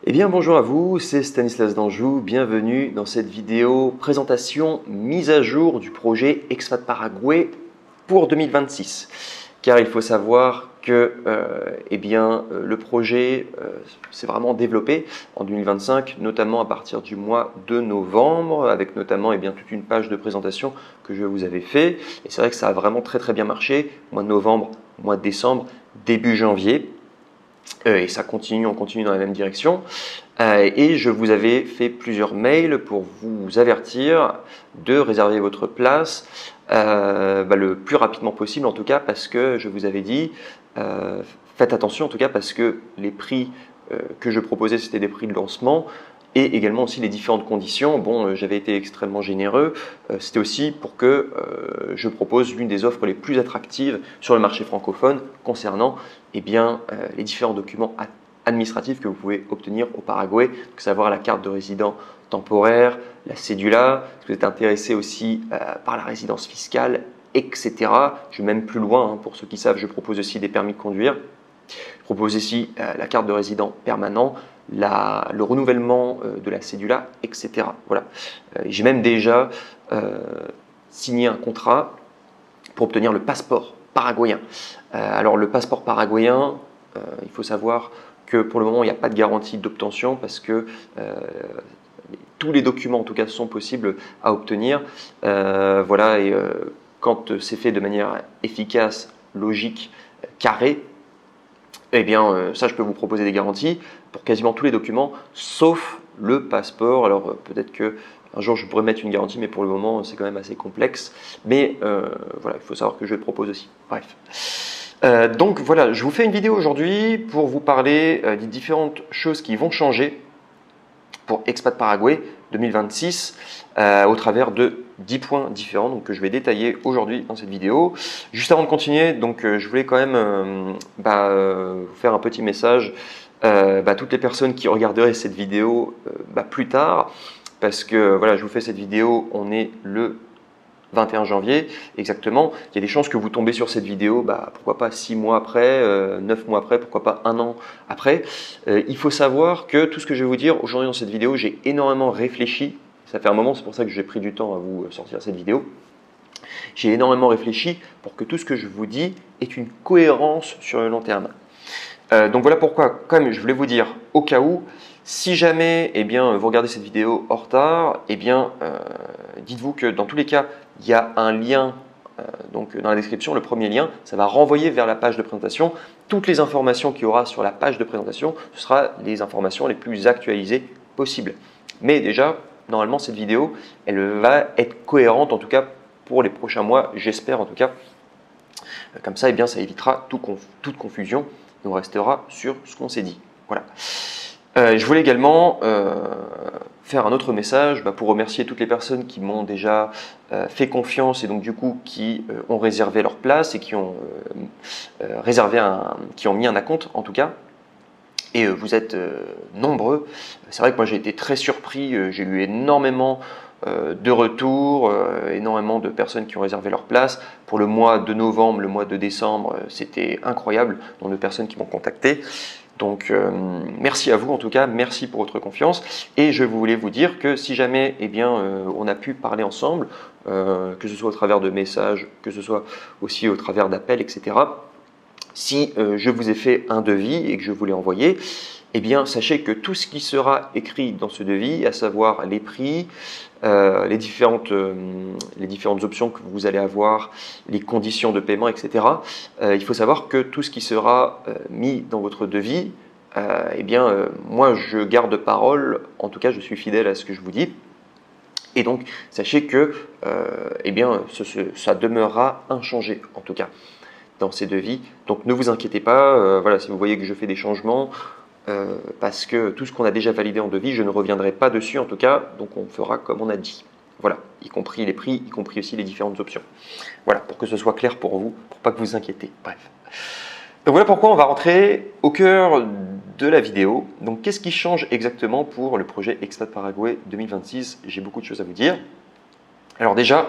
Eh bien bonjour à vous, c'est Stanislas d'Anjou, bienvenue dans cette vidéo présentation mise à jour du projet Expat Paraguay pour 2026. Car il faut savoir que le projet s'est vraiment développé en 2025, notamment à partir du mois de novembre, avec notamment toute une page de présentation que je vous avais fait. Et c'est vrai que ça a vraiment très bien marché, mois de novembre, mois de décembre, début janvier. Et ça continue, on continue dans la même direction. Et je vous avais fait plusieurs mails pour vous avertir de réserver votre place le plus rapidement possible, en tout cas parce que je vous avais dit, faites attention en tout cas parce que les prix que je proposais, c'était des prix de lancement et également aussi les différentes conditions. Bon, j'avais été extrêmement généreux, c'était aussi pour que je propose l'une des offres les plus attractives sur le marché francophone concernant les différents documents administratifs que vous pouvez obtenir au Paraguay, donc savoir la carte de résident temporaire, la cédula, si vous êtes intéressé aussi par la résidence fiscale, etc. Je vais même plus loin, pour ceux qui savent, je propose aussi des permis de conduire. Je propose ici la carte de résident permanent, le renouvellement de la cédula, etc. Voilà. J'ai même déjà signé un contrat pour obtenir le passeport paraguayen. Alors le passeport paraguayen, il faut savoir que pour le moment il n'y a pas de garantie d'obtention parce que tous les documents en tout cas sont possibles à obtenir. Quand c'est fait de manière efficace, logique, carrée, ça je peux vous proposer des garanties pour quasiment tous les documents sauf le passeport. Alors peut-être que un jour je pourrais mettre une garantie, mais pour le moment c'est quand même assez complexe. Mais il faut savoir que je le propose aussi. Bref. Donc voilà, je vous fais une vidéo aujourd'hui pour vous parler des différentes choses qui vont changer pour Expat Paraguay 2026 au travers de 10 points différents que je vais détailler aujourd'hui dans cette vidéo. Juste avant de continuer, je voulais quand même vous faire un petit message à toutes les personnes qui regarderaient cette vidéo plus tard, parce que voilà, je vous fais cette vidéo, on est le 21 janvier exactement. Il y a des chances que vous tombez sur cette vidéo, pourquoi pas 6 mois après, 9 mois après, pourquoi pas 1 an après. Il faut savoir que tout ce que je vais vous dire aujourd'hui dans cette vidéo, j'ai énormément réfléchi. Ça fait un moment, c'est pour ça que j'ai pris du temps à vous sortir cette vidéo. J'ai énormément réfléchi pour que tout ce que je vous dis ait une cohérence sur le long terme. Donc voilà pourquoi, quand même, je voulais vous dire, au cas où, si jamais vous regardez cette vidéo en retard, dites-vous que dans tous les cas, il y a un lien dans la description. Le premier lien, ça va renvoyer vers la page de présentation. Toutes les informations qu'il y aura sur la page de présentation, ce sera les informations les plus actualisées possibles. Mais déjà, normalement, cette vidéo, elle va être cohérente, en tout cas pour les prochains mois, j'espère en tout cas. Comme ça, ça évitera toute confusion. Et on restera sur ce qu'on s'est dit. Voilà. Je voulais également faire un autre message pour remercier toutes les personnes qui m'ont déjà fait confiance et donc du coup qui ont réservé leur place et qui ont qui ont mis un acompte en tout cas. Et vous êtes nombreux. C'est vrai que moi j'ai été très surpris, j'ai eu énormément de retours, énormément de personnes qui ont réservé leur place. Pour le mois de novembre, le mois de décembre, c'était incroyable, nombre de personnes qui m'ont contacté. Donc merci à vous en tout cas, merci pour votre confiance. Et je voulais vous dire que si jamais on a pu parler ensemble, que ce soit au travers de messages, que ce soit aussi au travers d'appels, etc. Si je vous ai fait un devis et que je vous l'ai envoyé, sachez que tout ce qui sera écrit dans ce devis, à savoir les prix, les différentes options que vous allez avoir, les conditions de paiement, etc. Il faut savoir que tout ce qui sera mis dans votre devis, moi je garde parole, en tout cas je suis fidèle à ce que je vous dis. Et donc sachez que ça demeurera inchangé en tout cas dans ces devis. Donc ne vous inquiétez pas, si vous voyez que je fais des changements, parce que tout ce qu'on a déjà validé en devis, je ne reviendrai pas dessus en tout cas, donc on fera comme on a dit. Voilà, y compris les prix, y compris aussi les différentes options. Voilà, pour que ce soit clair pour vous, pour pas que vous vous inquiétez. Bref. Donc voilà pourquoi on va rentrer au cœur de la vidéo. Donc qu'est-ce qui change exactement pour le projet Expat Paraguay 2026? J'ai beaucoup de choses à vous dire. Alors déjà,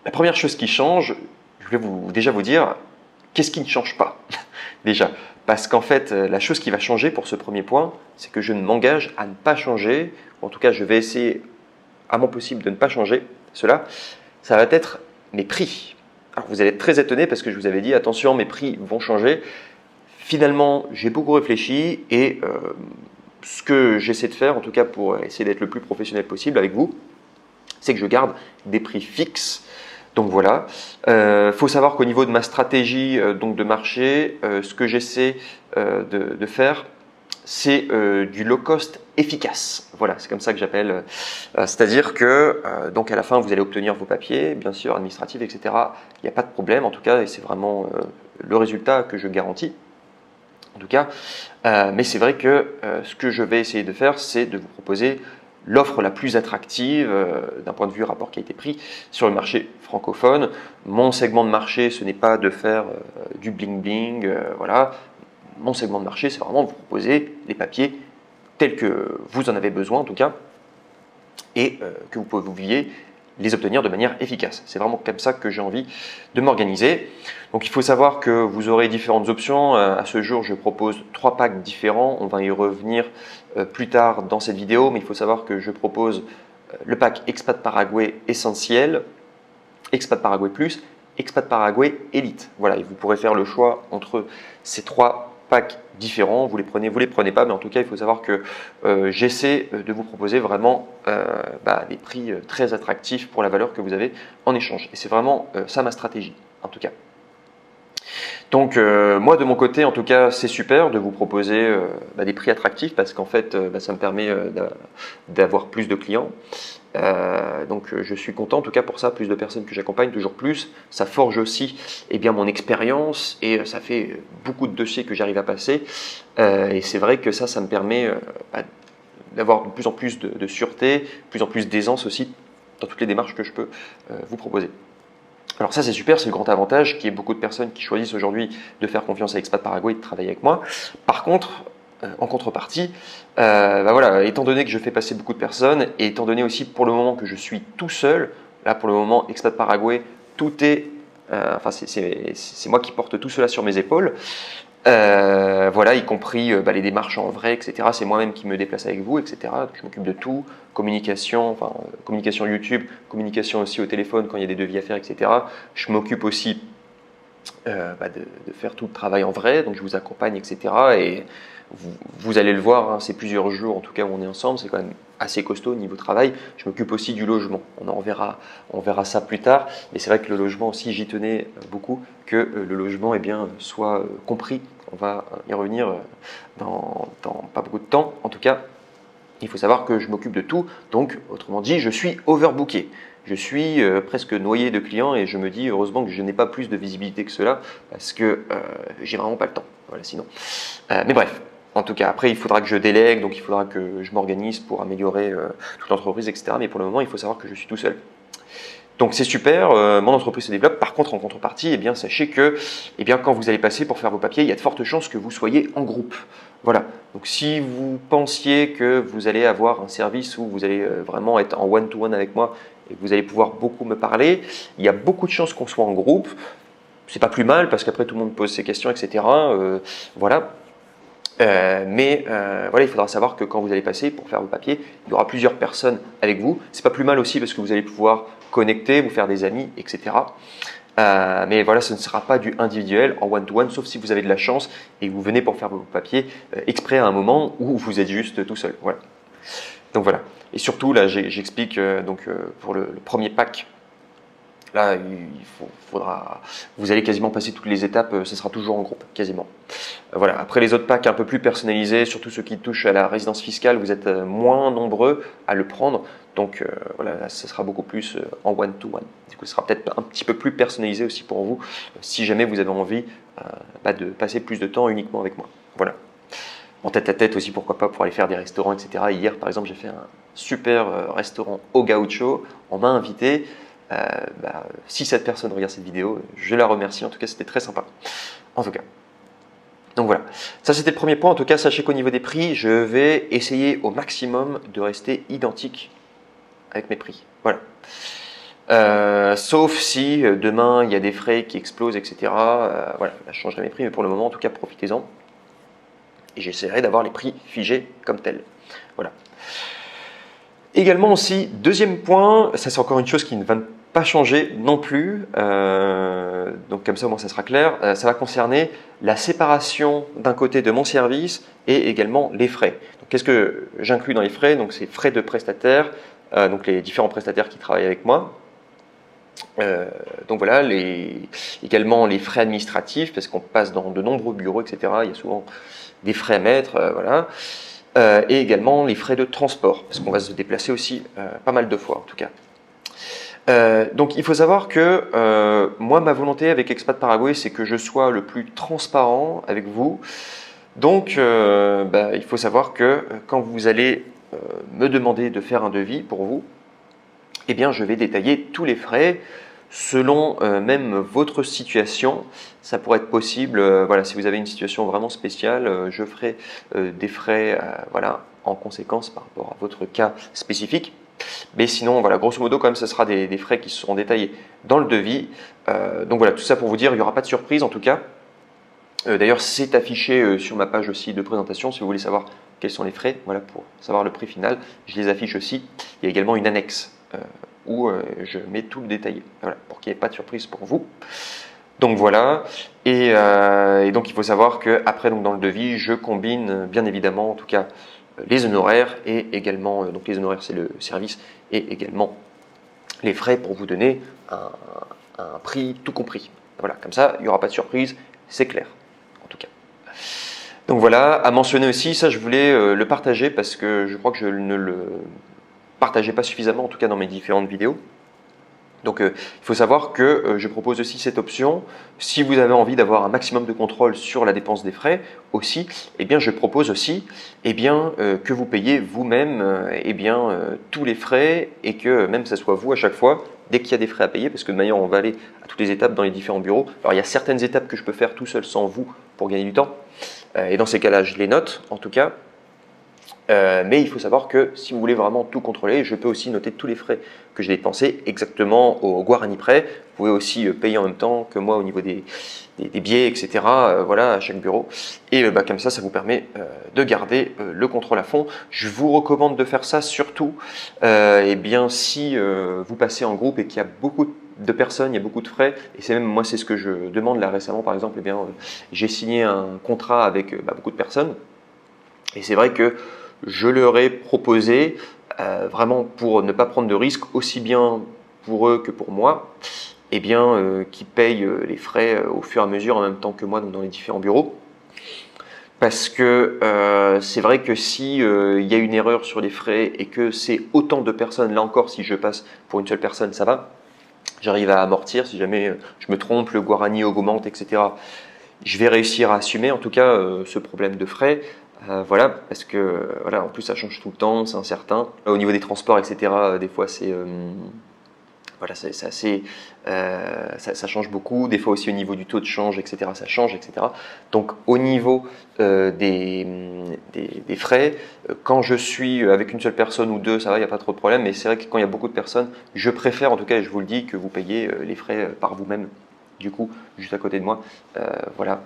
la première chose qui change, je voulais déjà vous dire, qu'est-ce qui ne change pas? déjà. Parce qu'en fait, la chose qui va changer pour ce premier point, c'est que je ne m'engage à ne pas changer, ou en tout cas, je vais essayer à mon possible de ne pas changer cela. Ça va être mes prix. Alors, vous allez être très étonné parce que je vous avais dit, attention, mes prix vont changer. Finalement, j'ai beaucoup réfléchi et ce que j'essaie de faire, en tout cas pour essayer d'être le plus professionnel possible avec vous, c'est que je garde des prix fixes. Donc voilà, faut savoir qu'au niveau de ma stratégie donc de marché, ce que j'essaie de faire, c'est du low cost efficace. Voilà, c'est comme ça que j'appelle. C'est-à-dire que donc à la fin, vous allez obtenir vos papiers, bien sûr, administratifs, etc. Il n'y a pas de problème, en tout cas, et c'est vraiment le résultat que je garantis. En tout cas, mais c'est vrai que ce que je vais essayer de faire, c'est de vous proposer l'offre la plus attractive d'un point de vue rapport qualité-prix sur le marché francophone. Mon segment de marché, ce n'est pas de faire du bling-bling, voilà. Mon segment de marché, c'est vraiment de vous proposer les papiers tels que vous en avez besoin en tout cas, et que vous pouviez les obtenir de manière efficace. C'est vraiment comme ça que j'ai envie de m'organiser. Donc il faut savoir que vous aurez différentes options. À ce jour, je propose 3 packs différents. On va y revenir plus tard dans cette vidéo, mais il faut savoir que je propose le pack Expat Paraguay Essentiel, Expat Paraguay Plus, Expat Paraguay Elite. Voilà, et vous pourrez faire le choix entre ces 3 packs différents, vous les prenez pas, mais en tout cas il faut savoir que j'essaie de vous proposer vraiment des prix très attractifs pour la valeur que vous avez en échange, et c'est vraiment ça ma stratégie en tout cas. Donc moi de mon côté en tout cas c'est super de vous proposer des prix attractifs parce qu'en fait ça me permet d'avoir plus de clients. Donc je suis content en tout cas pour ça, plus de personnes que j'accompagne, toujours plus. Ça forge aussi mon expérience et ça fait beaucoup de dossiers que j'arrive à passer. Et c'est vrai que ça me permet d'avoir de plus en plus de sûreté, de plus en plus d'aisance aussi dans toutes les démarches que je peux vous proposer. Alors ça c'est super, c'est le grand avantage qu'il y ait beaucoup de personnes qui choisissent aujourd'hui de faire confiance à Expat Paraguay et de travailler avec moi. Par contre, en contrepartie, étant donné que je fais passer beaucoup de personnes et étant donné aussi pour le moment que je suis tout seul, là pour le moment Expat Paraguay, tout est, c'est moi qui porte tout cela sur mes épaules. Y compris les démarches en vrai, etc. C'est moi-même qui me déplace avec vous, etc. Je m'occupe de tout, communication YouTube, communication aussi au téléphone quand il y a des devis à faire, etc. Je m'occupe aussi de faire tout le travail en vrai, donc je vous accompagne, etc. Et vous allez le voir, hein, c'est plusieurs jours en tout cas où on est ensemble, c'est quand même assez costaud au niveau travail. Je m'occupe aussi du logement, on verra ça plus tard, mais c'est vrai que le logement aussi, j'y tenais beaucoup, que le logement soit compris. On va y revenir dans pas beaucoup de temps. En tout cas, il faut savoir que je m'occupe de tout, donc autrement dit, je suis overbooké. Je suis presque noyé de clients et je me dis heureusement que je n'ai pas plus de visibilité que cela parce que j'ai vraiment pas le temps. Voilà, sinon. Mais bref, en tout cas, après il faudra que je délègue, donc il faudra que je m'organise pour améliorer toute l'entreprise, etc. Mais pour le moment, il faut savoir que je suis tout seul. Donc c'est super, mon entreprise se développe. Par contre, en contrepartie, sachez que quand vous allez passer pour faire vos papiers, il y a de fortes chances que vous soyez en groupe. Voilà, donc si vous pensiez que vous allez avoir un service où vous allez vraiment être en one-to-one avec moi et que vous allez pouvoir beaucoup me parler, il y a beaucoup de chances qu'on soit en groupe. C'est pas plus mal parce qu'après tout le monde pose ses questions, etc. Il faudra savoir que quand vous allez passer pour faire vos papiers, il y aura plusieurs personnes avec vous. C'est pas plus mal aussi parce que vous allez pouvoir connecter, vous faire des amis, etc. Mais voilà, ce ne sera pas du individuel en one-to-one, sauf si vous avez de la chance et que vous venez pour faire vos papiers exprès à un moment où vous êtes juste tout seul. Voilà. Donc voilà. Et surtout, là, j'explique pour le premier pack. Là, vous allez quasiment passer toutes les étapes, ce sera toujours en groupe, quasiment. Voilà. Après les autres packs un peu plus personnalisés, surtout ceux qui touchent à la résidence fiscale, vous êtes moins nombreux à le prendre. Donc là, ce sera beaucoup plus en one-to-one. Du coup, ce sera peut-être un petit peu plus personnalisé aussi pour vous, si jamais vous avez envie de passer plus de temps uniquement avec moi. Voilà. En tête-à-tête aussi, pourquoi pas, pour aller faire des restaurants, etc. Hier, par exemple, j'ai fait un super restaurant au Gaucho. On m'a invité. Si cette personne regarde cette vidéo, je la remercie. En tout cas, c'était très sympa. En tout cas. Donc voilà. Ça, c'était le premier point. En tout cas, sachez qu'au niveau des prix, je vais essayer au maximum de rester identique avec mes prix. Voilà. Sauf si demain il y a des frais qui explosent, etc. Voilà, là, je changerai mes prix, mais pour le moment, en tout cas, profitez-en. Et j'essaierai d'avoir les prix figés comme tels. Voilà. Également aussi, deuxième point, ça c'est encore une chose qui ne va pas changer non plus, donc comme ça au moins ça sera clair, ça va concerner la séparation d'un côté de mon service et également les frais. Qu'est-ce que j'inclus dans les frais? Donc c'est frais de prestataire, donc les différents prestataires qui travaillent avec moi. Donc voilà, également les frais administratifs, parce qu'on passe dans de nombreux bureaux, etc. Il y a souvent des frais à mettre, voilà. Et également les frais de transport, parce qu'on va se déplacer aussi pas mal de fois en tout cas. Donc il faut savoir que moi, ma volonté avec Expat Paraguay, c'est que je sois le plus transparent avec vous. Donc il faut savoir que quand vous allez me demander de faire un devis pour vous, eh bien je vais détailler tous les frais selon même votre situation. Ça pourrait être possible, voilà, si vous avez une situation vraiment spéciale, je ferai des frais voilà, en conséquence par rapport à votre cas spécifique. Mais sinon, voilà, grosso modo, quand même, ce sera des frais qui seront détaillés dans le devis. Donc voilà, tout ça pour vous dire, il n'y aura pas de surprise en tout cas. D'ailleurs, c'est affiché sur ma page aussi de présentation si vous voulez savoir quels sont les frais, voilà, pour savoir le prix final. Je les affiche aussi. Il y a également une annexe où je mets tout le détaillé, voilà, pour qu'il n'y ait pas de surprise pour vous. Donc voilà, et donc il faut savoir qu'après, dans le devis, je combine bien évidemment, en tout cas, les honoraires et également, donc les honoraires c'est le service, et également les frais pour vous donner un prix tout compris. Voilà, comme ça, il n'y aura pas de surprise, c'est clair, en tout cas. Donc voilà, à mentionner aussi, ça je voulais le partager parce que je crois que je ne le partageais pas suffisamment, en tout cas dans mes différentes vidéos. Donc il faut savoir que je propose aussi cette option, si vous avez envie d'avoir un maximum de contrôle sur la dépense des frais aussi, eh bien je propose aussi que vous payez vous-même tous les frais et que même ça soit vous à chaque fois, dès qu'il y a des frais à payer, parce que de manière on va aller à toutes les étapes dans les différents bureaux. Alors il y a certaines étapes que je peux faire tout seul sans vous pour gagner du temps, et dans ces cas-là je les note en tout cas. Mais il faut savoir que si vous voulez vraiment tout contrôler, je peux aussi noter tous les frais que j'ai dépensés exactement au Guarani près. Vous pouvez aussi payer en même temps que moi au niveau des billets, etc. Voilà, à chaque bureau. Et comme ça vous permet de garder le contrôle à fond. Je vous recommande de faire ça surtout si vous passez en groupe et qu'il y a beaucoup de personnes, il y a beaucoup de frais. Et c'est même moi, c'est ce que je demande là récemment. Par exemple, j'ai signé un contrat avec beaucoup de personnes. Et c'est vrai que je leur ai proposé, vraiment pour ne pas prendre de risques, aussi bien pour eux que pour moi, qu'ils payent les frais au fur et à mesure en même temps que moi dans les différents bureaux. Parce que c'est vrai que si il y a une erreur sur les frais et que c'est autant de personnes, là encore, si je passe pour une seule personne, ça va. J'arrive à amortir, si jamais je me trompe, le Guarani augmente, etc. Je vais réussir à assumer en tout cas ce problème de frais. Voilà, parce que voilà, en plus ça change tout le temps, c'est incertain. Au niveau des transports, etc., des fois c'est voilà, c'est assez, ça change beaucoup. Des fois aussi au niveau du taux de change, etc., ça change, etc. Donc au niveau des frais, quand je suis avec une seule personne ou deux, ça va, il n'y a pas trop de problème. Mais c'est vrai que quand il y a beaucoup de personnes, je préfère, en tout cas, et je vous le dis, que vous payiez les frais par vous-même. Du coup, juste à côté de moi, voilà.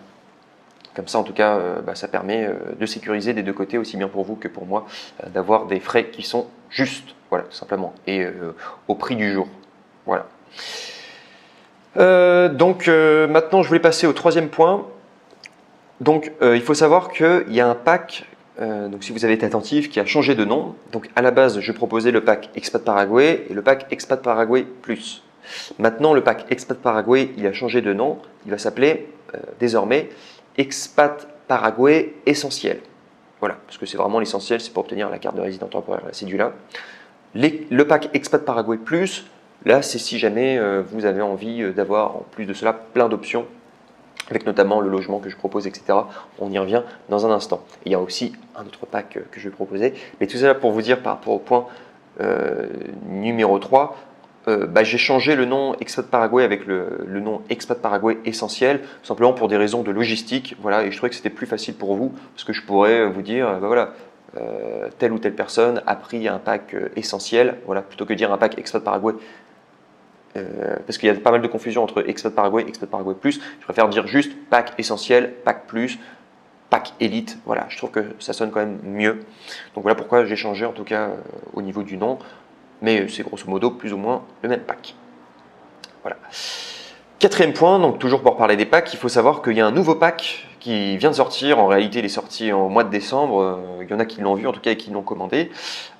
Comme ça, en tout cas, ça permet de sécuriser des deux côtés, aussi bien pour vous que pour moi, d'avoir des frais qui sont justes, voilà, tout simplement, et au prix du jour. Voilà. Maintenant, je voulais passer au troisième point. Donc, il faut savoir qu'il y a un pack, donc si vous avez été attentif, qui a changé de nom. Donc, à la base, je proposais le pack Expat Paraguay et le pack Expat Paraguay Plus. Maintenant, le pack Expat Paraguay, il a changé de nom. Il va s'appeler désormais Expat Paraguay Essentiel. Voilà, parce que c'est vraiment l'essentiel, c'est pour obtenir la carte de résident temporaire, la cédula. Le pack Expat Paraguay Plus, là, c'est si jamais vous avez envie d'avoir, en plus de cela, plein d'options, avec notamment le logement que je propose, etc. On y revient dans un instant. Il y a aussi un autre pack que je vais proposer. Mais tout ça pour vous dire, par rapport au point numéro 3, j'ai changé le nom Expat Paraguay avec le nom Expat Paraguay Essentiel, simplement pour des raisons de logistique. Voilà, et je trouvais que c'était plus facile pour vous, parce que je pourrais vous dire, voilà, telle ou telle personne a pris un pack essentiel, voilà, plutôt que dire un pack Expat Paraguay parce qu'il y a pas mal de confusion entre Expat Paraguay et Expat Paraguay Plus. Je préfère dire juste pack essentiel, pack plus, pack élite. Voilà, je trouve que ça sonne quand même mieux. Donc voilà pourquoi j'ai changé en tout cas au niveau du nom. Mais c'est grosso modo plus ou moins le même pack. Voilà. Quatrième point, donc toujours pour parler des packs, il faut savoir qu'il y a un nouveau pack qui vient de sortir. En réalité, il est sorti au mois de décembre. Il y en a qui l'ont vu en tout cas et qui l'ont commandé.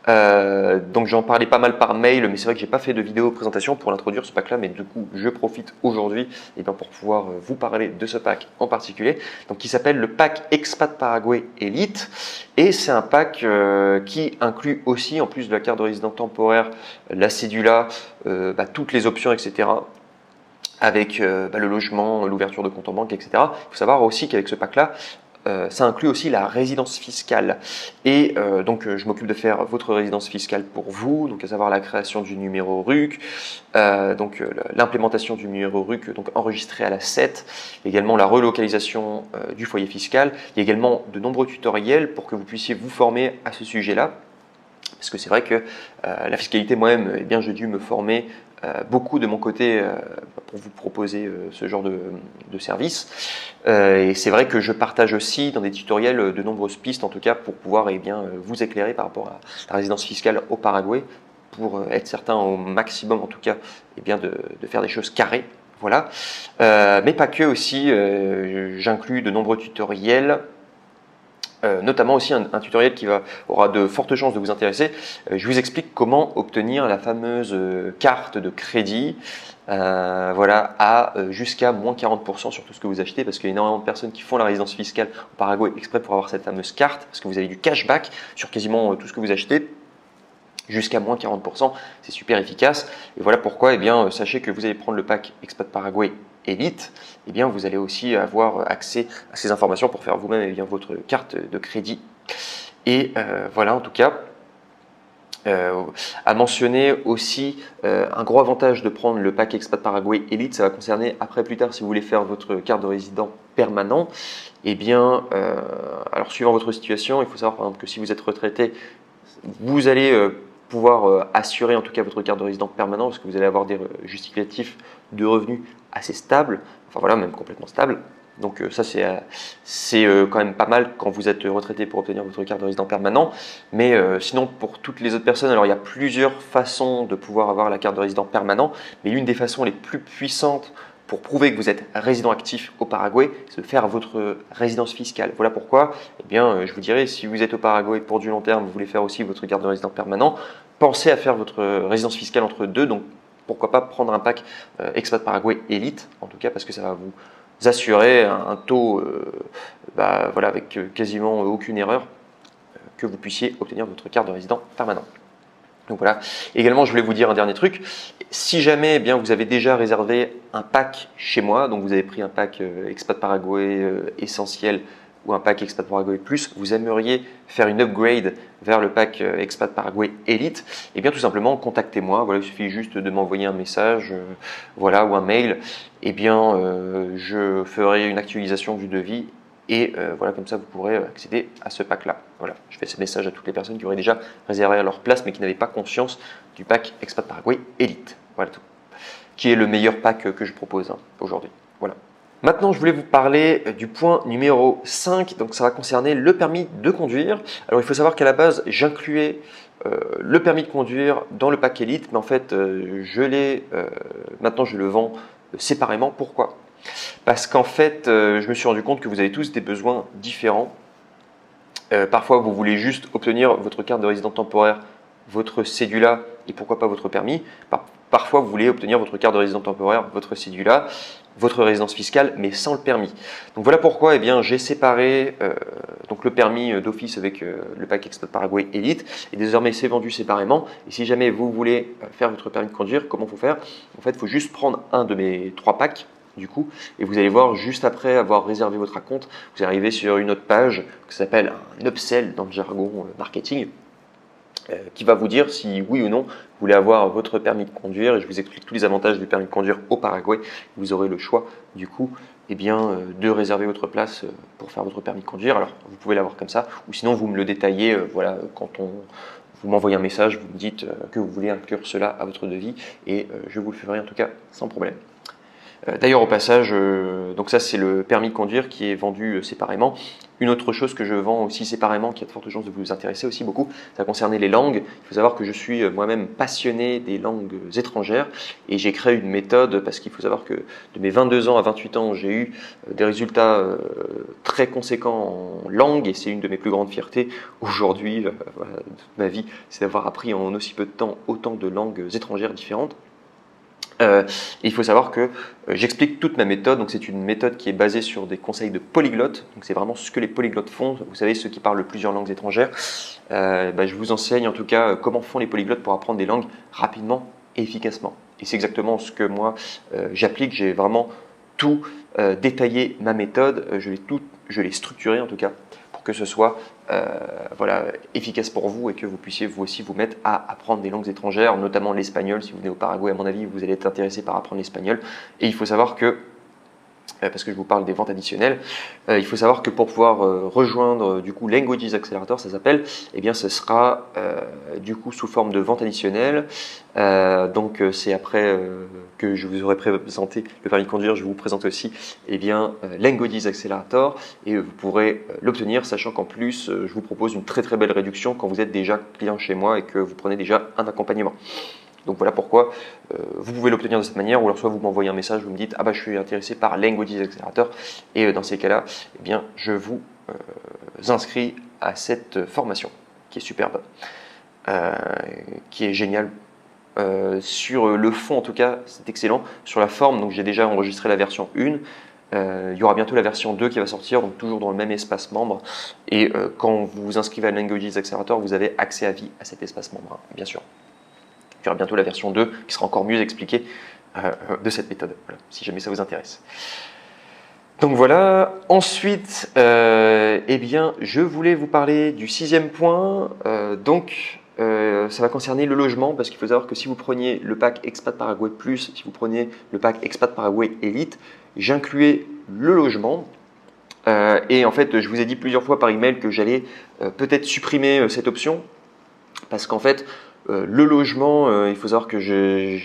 Donc j'en parlais pas mal par mail, mais c'est vrai que j'ai pas fait de vidéo présentation pour l'introduire ce pack là, mais du coup je profite aujourd'hui pour pouvoir vous parler de ce pack en particulier, donc qui s'appelle le pack Expat Paraguay Elite, et c'est un pack qui inclut aussi, en plus de la carte de résident temporaire, la cédula, toutes les options, etc., avec le logement, l'ouverture de compte en banque, etc. Il faut savoir aussi qu'avec ce pack là, ça inclut aussi la résidence fiscale. Et donc, je m'occupe de faire votre résidence fiscale pour vous, donc à savoir la création du numéro RUC, l'implémentation du numéro RUC donc enregistré à la 7, également la relocalisation du foyer fiscal. Il y a également de nombreux tutoriels pour que vous puissiez vous former à ce sujet-là. Parce que c'est vrai que la fiscalité, moi-même, j'ai dû me former beaucoup de mon côté pour vous proposer ce genre de service. Et c'est vrai que je partage aussi dans des tutoriels de nombreuses pistes, en tout cas, pour pouvoir vous éclairer par rapport à la résidence fiscale au Paraguay, pour être certain au maximum, en tout cas, de faire des choses carrées. Voilà. Mais pas que aussi, j'inclus de nombreux tutoriels. Notamment aussi un tutoriel qui aura de fortes chances de vous intéresser. Je vous explique comment obtenir la fameuse carte de crédit à jusqu'à moins 40% sur tout ce que vous achetez, parce qu'il y a énormément de personnes qui font la résidence fiscale au Paraguay exprès pour avoir cette fameuse carte, parce que vous avez du cashback sur quasiment tout ce que vous achetez. Jusqu'à moins 40%, c'est super efficace. Et voilà pourquoi, sachez que vous allez prendre le pack Expat Paraguay Elite, vous allez aussi avoir accès à ces informations pour faire vous-même votre carte de crédit. Et voilà, en tout cas, à mentionner aussi un gros avantage de prendre le pack Expat Paraguay Elite, ça va concerner après plus tard si vous voulez faire votre carte de résident permanent. Alors suivant votre situation, il faut savoir par exemple que si vous êtes retraité, vous allez pouvoir assurer en tout cas votre carte de résident permanent, parce que vous allez avoir des justificatifs de revenus assez stables, même complètement stables. Donc ça c'est quand même pas mal quand vous êtes retraité pour obtenir votre carte de résident permanent. Mais sinon pour toutes les autres personnes, alors il y a plusieurs façons de pouvoir avoir la carte de résident permanent, mais l'une des façons les plus puissantes pour prouver que vous êtes résident actif au Paraguay, c'est de faire votre résidence fiscale. Voilà pourquoi, je vous dirais, si vous êtes au Paraguay pour du long terme, vous voulez faire aussi votre carte de résident permanent, pensez à faire votre résidence fiscale entre deux. Donc, pourquoi pas prendre un pack Expat Paraguay Elite, en tout cas, parce que ça va vous assurer un taux avec quasiment aucune erreur, que vous puissiez obtenir votre carte de résident permanent. Donc voilà. Également, je voulais vous dire un dernier truc. Si jamais vous avez déjà réservé un pack chez moi, donc vous avez pris un pack Expat Paraguay essentiel ou un pack Expat Paraguay Plus, vous aimeriez faire une upgrade vers le pack Expat Paraguay Elite, tout simplement contactez-moi. Voilà, il suffit juste de m'envoyer un message ou un mail. Je ferai une actualisation du devis. Et comme ça, vous pourrez accéder à ce pack-là. Voilà, je fais ce message à toutes les personnes qui auraient déjà réservé leur place, mais qui n'avaient pas conscience du pack Expat Paraguay Elite. Voilà tout. Qui est le meilleur pack que je propose aujourd'hui. Voilà. Maintenant, je voulais vous parler du point numéro 5. Donc, ça va concerner le permis de conduire. Alors, il faut savoir qu'à la base, j'incluais le permis de conduire dans le pack Elite, mais en fait, maintenant, je le vends séparément. Pourquoi ? Parce qu'en fait, je me suis rendu compte que vous avez tous des besoins différents. Parfois, vous voulez juste obtenir votre carte de résident temporaire, votre cédula et pourquoi pas votre permis. Parfois, vous voulez obtenir votre carte de résident temporaire, votre cédula, votre résidence fiscale, mais sans le permis. Donc voilà pourquoi j'ai séparé le permis d'office avec le pack Expat Paraguay Elite. Et désormais, c'est vendu séparément. Et si jamais vous voulez faire votre permis de conduire, comment il faut faire ? En fait, il faut juste prendre un de mes 3 packs. Et vous allez voir juste après avoir réservé votre acompte, vous arrivez sur une autre page qui s'appelle un upsell dans le jargon marketing. qui va vous dire si oui ou non vous voulez avoir votre permis de conduire, et je vous explique tous les avantages du permis de conduire au Paraguay. Vous aurez le choix du coup de réserver votre place pour faire votre permis de conduire. Alors vous pouvez l'avoir comme ça, ou sinon vous me le détaillez, voilà, vous m'envoyez un message, vous me dites que vous voulez inclure cela à votre devis, et je vous le ferai en tout cas sans problème. D'ailleurs, au passage, donc ça c'est le permis de conduire qui est vendu séparément. Une autre chose que je vends aussi séparément, qui a de fortes chances de vous intéresser aussi beaucoup, ça concernait les langues. Il faut savoir que je suis moi-même passionné des langues étrangères, et j'ai créé une méthode parce qu'il faut savoir que de mes 22 ans à 28 ans, j'ai eu des résultats très conséquents en langue, et c'est une de mes plus grandes fiertés aujourd'hui, voilà, de toute ma vie, c'est d'avoir appris en aussi peu de temps autant de langues étrangères différentes. Il faut savoir que j'explique toute ma méthode. Donc c'est une méthode qui est basée sur des conseils de polyglottes. Donc c'est vraiment ce que les polyglottes font. Vous savez, ceux qui parlent plusieurs langues étrangères. Je vous enseigne en tout cas comment font les polyglottes pour apprendre des langues rapidement et efficacement. Et c'est exactement ce que moi j'applique. J'ai vraiment tout détaillé, ma méthode. Je l'ai structurée en tout cas pour que ce soit voilà, efficace pour vous, et que vous puissiez vous aussi vous mettre à apprendre des langues étrangères, notamment l'espagnol. Si vous venez au Paraguay, à mon avis, vous allez être intéressé par apprendre l'espagnol. Et il faut savoir que, parce que je vous parle des ventes additionnelles, il faut savoir que pour pouvoir rejoindre du coup Languages Accelerator, ça s'appelle, eh bien ce sera du coup sous forme de vente additionnelle. Donc c'est après que je vous aurai présenté le permis de conduire, je vous présente aussi Languages Accelerator, et vous pourrez l'obtenir, sachant qu'en plus je vous propose une très très belle réduction quand vous êtes déjà client chez moi et que vous prenez déjà un accompagnement. Donc voilà pourquoi vous pouvez l'obtenir de cette manière, ou alors soit vous m'envoyez un message, vous me dites je suis intéressé par Languages Accelerator, et dans ces cas-là, eh bien je vous inscris à cette formation qui est superbe, qui est géniale. Sur le fond en tout cas, c'est excellent. Sur la forme, donc j'ai déjà enregistré la version 1. Il y aura bientôt la version 2 qui va sortir, donc toujours dans le même espace membre. Et quand vous vous inscrivez à Languages Accelerator, vous avez accès à vie à cet espace membre, bien sûr. Il y aura bientôt la version 2 qui sera encore mieux expliquée de cette méthode, voilà, si jamais ça vous intéresse. Donc voilà, ensuite, je voulais vous parler du 6e point. Ça va concerner le logement, parce qu'il faut savoir que si vous preniez le pack Expat Paraguay Plus, si vous preniez le pack Expat Paraguay Elite, j'incluais le logement. Et en fait, je vous ai dit plusieurs fois par email que j'allais peut-être supprimer cette option, parce qu'en fait, le logement, il faut savoir que je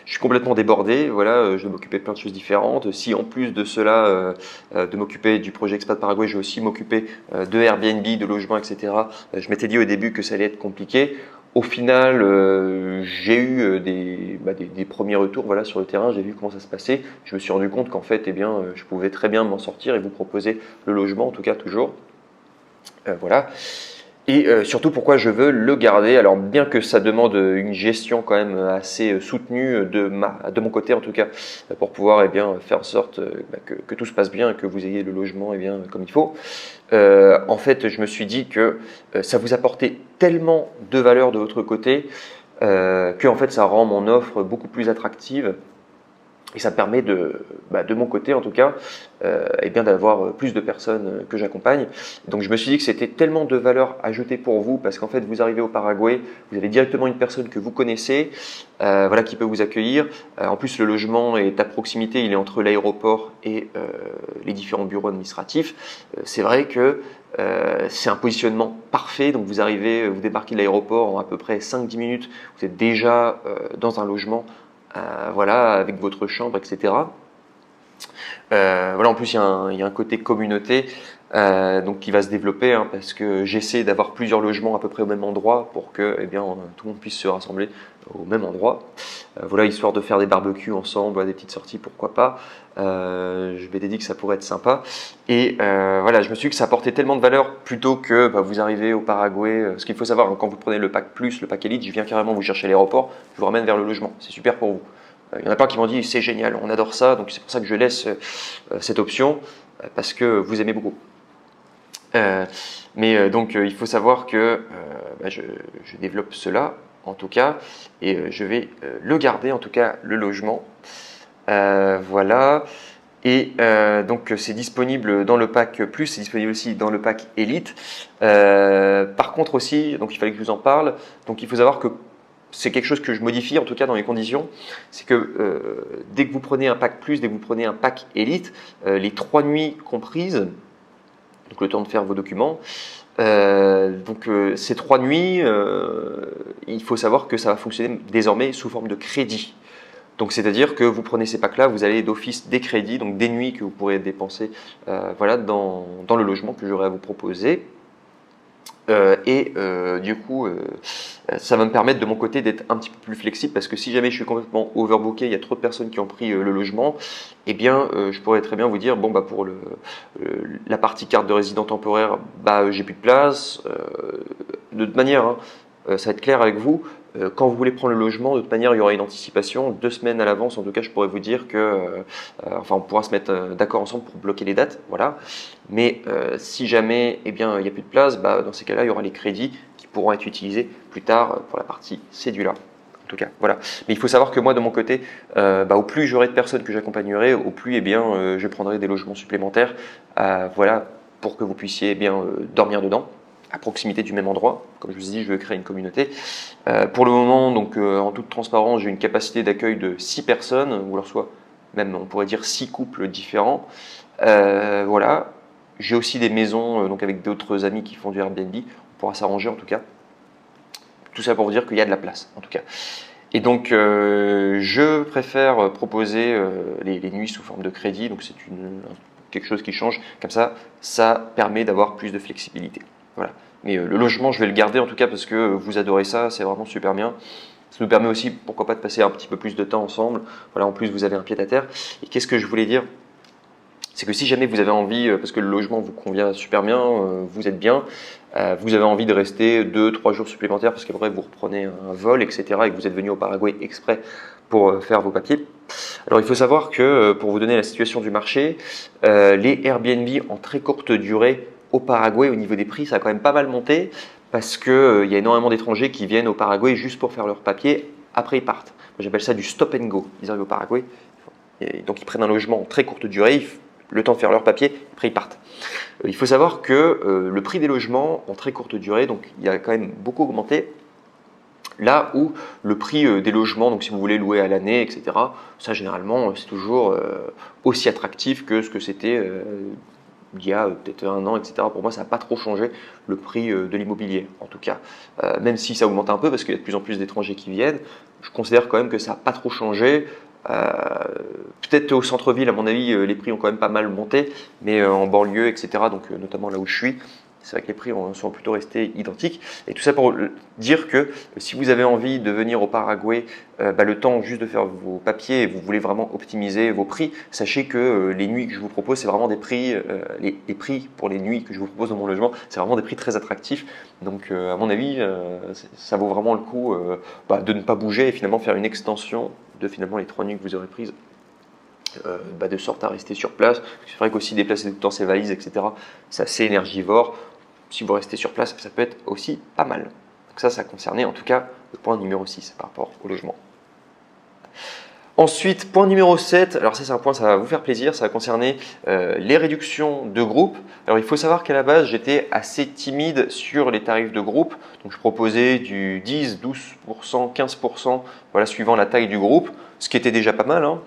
suis complètement débordé. Voilà, je dois m'occuper de plein de choses différentes. Si en plus de cela, de m'occuper du projet Expat Paraguay, je vais aussi m'occuper de Airbnb, de logement, etc. Je m'étais dit au début que ça allait être compliqué. Au final, j'ai eu des premiers retours, voilà, sur le terrain. J'ai vu comment ça se passait. Je me suis rendu compte qu'en fait, je pouvais très bien m'en sortir et vous proposer le logement, en tout cas toujours. Voilà. Et surtout pourquoi je veux le garder. Alors bien que ça demande une gestion quand même assez soutenue de mon côté en tout cas, pour pouvoir faire en sorte que tout se passe bien et que vous ayez le logement comme il faut. En fait, je me suis dit que ça vous apportait tellement de valeur de votre côté que en fait ça rend mon offre beaucoup plus attractive. Et ça permet de mon côté en tout cas, d'avoir plus de personnes que j'accompagne. Donc je me suis dit que c'était tellement de valeur ajoutée pour vous, parce qu'en fait vous arrivez au Paraguay, vous avez directement une personne que vous connaissez, qui peut vous accueillir. En plus le logement est à proximité, il est entre l'aéroport et les différents bureaux administratifs. C'est vrai que c'est un positionnement parfait. Donc vous arrivez, vous débarquez de l'aéroport en à peu près 5-10 minutes, vous êtes déjà dans un logement, avec votre chambre, etc. En plus il y a un côté communauté qui va se développer, parce que j'essaie d'avoir plusieurs logements à peu près au même endroit pour que tout le monde puisse se rassembler au même endroit. Histoire de faire des barbecues ensemble, des petites sorties, pourquoi pas. Je m'étais dit que ça pourrait être sympa. Et je me suis dit que ça apportait tellement de valeur plutôt que vous arrivez au Paraguay. Ce qu'il faut savoir, quand vous prenez le pack plus, le pack élite, je viens carrément vous chercher à l'aéroport, je vous ramène vers le logement. C'est super pour vous. Il y en a plein qui m'ont dit c'est génial, on adore ça, donc c'est pour ça que je laisse cette option, parce que vous aimez beaucoup. Il faut savoir que je développe cela en tout cas, et je vais le garder en tout cas, le logement. Voilà. Et donc c'est disponible dans le pack plus, c'est disponible aussi dans le pack Elite. Par contre aussi, donc il fallait que je vous en parle, donc il faut savoir que c'est quelque chose que je modifie en tout cas dans les conditions, c'est que dès que vous prenez un pack plus, dès que vous prenez un pack Elite, les 3 nuits comprises, donc le temps de faire vos documents, ces 3 nuits, il faut savoir que ça va fonctionner désormais sous forme de crédit. Donc c'est-à-dire que vous prenez ces packs-là, vous allez d'office des crédits, donc des nuits que vous pourrez dépenser voilà, dans le logement que j'aurai à vous proposer. Du coup, ça va me permettre de mon côté d'être un petit peu plus flexible parce que si jamais je suis complètement overbooké, il y a trop de personnes qui ont pris le logement, eh bien, je pourrais très bien vous dire, bon, bah, pour la partie carte de résident temporaire, bah, j'ai plus de place. De toute manière, hein, ça va être clair avec vous. Quand vous voulez prendre le logement, de toute manière, il y aura une anticipation. 2 semaines à l'avance, en tout cas, je pourrais vous dire que, enfin, on pourra se mettre d'accord ensemble pour bloquer les dates, voilà. Mais si jamais, eh bien, il n'y a plus de place, bah, dans ces cas-là, il y aura les crédits qui pourront être utilisés plus tard pour la partie cédula. En tout cas, voilà. Mais il faut savoir que moi, de mon côté, au plus j'aurai de personnes que j'accompagnerai, au plus, eh bien, je prendrai des logements supplémentaires, voilà, pour que vous puissiez eh bien dormir dedans, à proximité du même endroit. Comme je vous ai dit, je veux créer une communauté. Pour le moment, donc en toute transparence, j'ai une capacité d'accueil de 6 personnes, ou alors soit même on pourrait dire 6 couples différents. Voilà. J'ai aussi des maisons donc avec d'autres amis qui font du Airbnb. On pourra s'arranger en tout cas. Tout ça pour vous dire qu'il y a de la place en tout cas. Et donc je préfère proposer les nuits sous forme de crédit. Donc c'est quelque chose qui change. Comme ça permet d'avoir plus de flexibilité. Voilà. Mais le logement, je vais le garder en tout cas parce que vous adorez ça, c'est vraiment super bien. Ça nous permet aussi, pourquoi pas, de passer un petit peu plus de temps ensemble. Voilà, en plus, vous avez un pied à terre. Et qu'est-ce que je voulais dire? C'est que si jamais vous avez envie, parce que le logement vous convient super bien, vous êtes bien, vous avez envie de rester 2-3 jours supplémentaires parce qu'après vous reprenez un vol, etc. et que vous êtes venu au Paraguay exprès pour faire vos papiers. Alors il faut savoir que pour vous donner la situation du marché, les Airbnb en très courte durée au Paraguay, au niveau des prix, ça a quand même pas mal monté parce qu'il y a énormément d'étrangers qui viennent au Paraguay juste pour faire leurs papiers, après ils partent. Moi, j'appelle ça du stop and go. Ils arrivent au Paraguay, et donc ils prennent un logement en très courte durée, le temps de faire leurs papiers, après ils partent. Il faut savoir que le prix des logements en très courte durée, donc il a quand même beaucoup augmenté. Là où le prix des logements, donc si vous voulez louer à l'année, etc., ça généralement c'est toujours aussi attractif que ce que c'était il y a peut-être 1 an, etc. Pour moi, ça n'a pas trop changé le prix de l'immobilier, en tout cas. Même si ça augmente un peu parce qu'il y a de plus en plus d'étrangers qui viennent, je considère quand même que ça n'a pas trop changé. Peut-être au centre-ville, à mon avis, les prix ont quand même pas mal monté, mais en banlieue, etc., donc notamment là où je suis, c'est vrai que les prix sont plutôt restés identiques. Et tout ça pour dire que si vous avez envie de venir au Paraguay, le temps juste de faire vos papiers et vous voulez vraiment optimiser vos prix, sachez que les nuits que je vous propose, c'est vraiment des prix, les prix pour les nuits que je vous propose dans mon logement, c'est vraiment des prix très attractifs. Donc à mon avis, ça vaut vraiment le coup de ne pas bouger et finalement faire une extension de finalement les 3 nuits que vous aurez prises. De sorte à rester sur place. C'est vrai qu'aussi déplacer tout le temps ses valises, etc., c'est assez énergivore. Si vous restez sur place, ça peut être aussi pas mal. Donc ça concernait en tout cas le point numéro 6 par rapport au logement. Ensuite, point numéro 7, alors ça c'est un point, ça va vous faire plaisir, ça va concerner les réductions de groupe. Alors il faut savoir qu'à la base, j'étais assez timide sur les tarifs de groupe. Donc je proposais du 10, 12%, 15%, voilà, suivant la taille du groupe, ce qui était déjà pas mal, hein.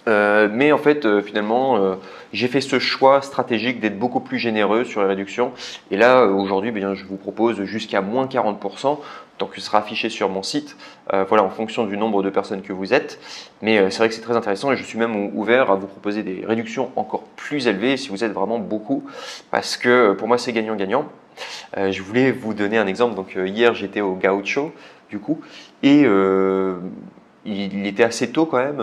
Mais en fait, finalement, j'ai fait ce choix stratégique d'être beaucoup plus généreux sur les réductions. Et là, aujourd'hui, je vous propose jusqu'à moins 40%. Donc, ce sera affiché sur mon site, voilà, en fonction du nombre de personnes que vous êtes. Mais c'est vrai que c'est très intéressant et je suis même ouvert à vous proposer des réductions encore plus élevées si vous êtes vraiment beaucoup. Parce que pour moi, c'est gagnant-gagnant. Je voulais vous donner un exemple. Donc, hier, j'étais au Gaucho, du coup, et il était assez tôt quand même